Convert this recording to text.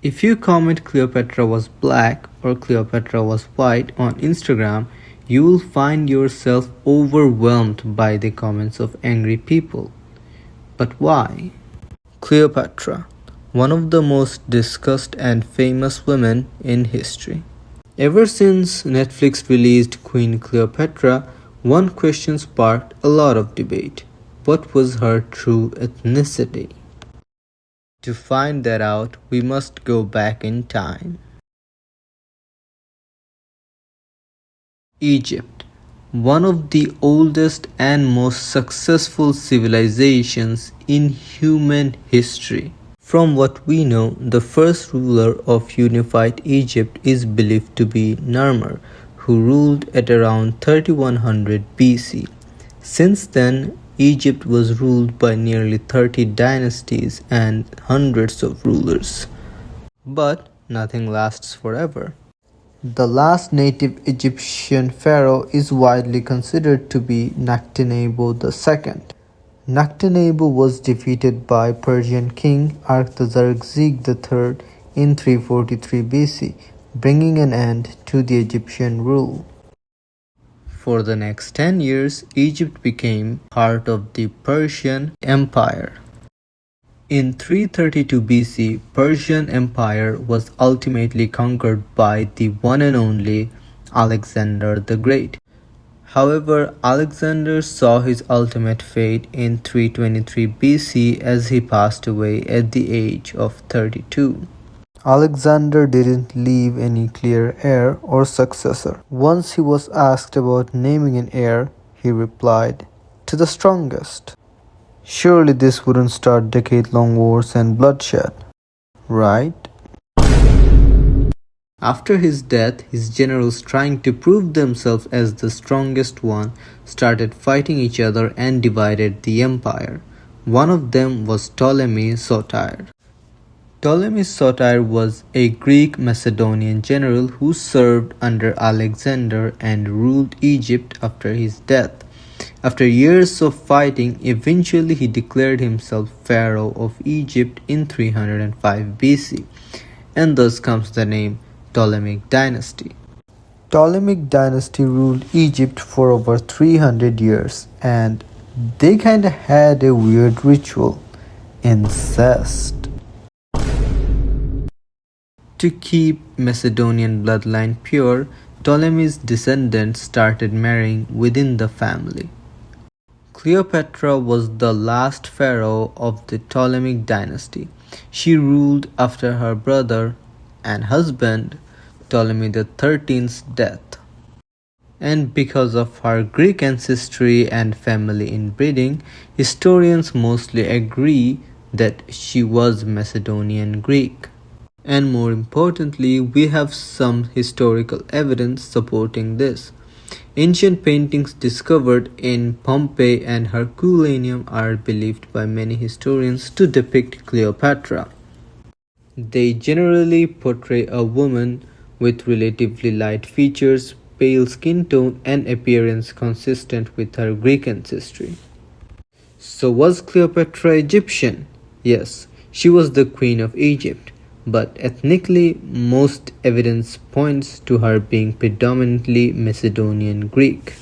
If you comment Cleopatra was black or Cleopatra was white on Instagram, you will find yourself overwhelmed by the comments of angry people. But why? Cleopatra, one of the most discussed and famous women in history. Ever since Netflix released Queen Cleopatra, one question sparked a lot of debate. What was her true ethnicity? To find that out, we must go back in time. Egypt, one of the oldest and most successful civilizations in human history. From what we know, the first ruler of unified Egypt is believed to be Narmer, who ruled at around 3100 BC. Since then, Egypt was ruled by nearly 30 dynasties and hundreds of rulers. But nothing lasts forever. The last native Egyptian pharaoh is widely considered to be Nectanebo II. Nectanebo was defeated by Persian king Artaxerxes III in 343 BC, bringing an end to the Egyptian rule. For the next 10 years, Egypt became part of the Persian Empire. In 332 BC, Persian Empire was ultimately conquered by the one and only Alexander the Great. However, Alexander saw his ultimate fate in 323 BC as he passed away at the age of 32. Alexander didn't leave any clear heir or successor. Once he was asked about naming an heir, he replied, "To the strongest." Surely this wouldn't start decade-long wars and bloodshed, right? After his death, his generals, trying to prove themselves as the strongest one, started fighting each other and divided the empire. One of them was Ptolemy Soter. Ptolemy Soter was a Greek Macedonian general who served under Alexander and ruled Egypt after his death. After years of fighting, eventually he declared himself pharaoh of Egypt in 305 BC, and thus comes the name Ptolemaic dynasty. Ptolemaic dynasty ruled Egypt for over 300 years, and they kinda had a weird ritual: incest. To keep Macedonian bloodline pure, Ptolemy's descendants started marrying within the family. Cleopatra was the last pharaoh of the Ptolemaic dynasty. She ruled after her brother and husband Ptolemy XIII's death. And because of her Greek ancestry and family inbreeding, historians mostly agree that she was Macedonian Greek. And more importantly, we have some historical evidence supporting this. Ancient paintings discovered in Pompeii and Herculaneum are believed by many historians to depict Cleopatra. They generally portray a woman with relatively light features, pale skin tone, and appearance consistent with her Greek ancestry. So was Cleopatra Egyptian? Yes, she was the queen of Egypt. But ethnically, most evidence points to her being predominantly Macedonian Greek.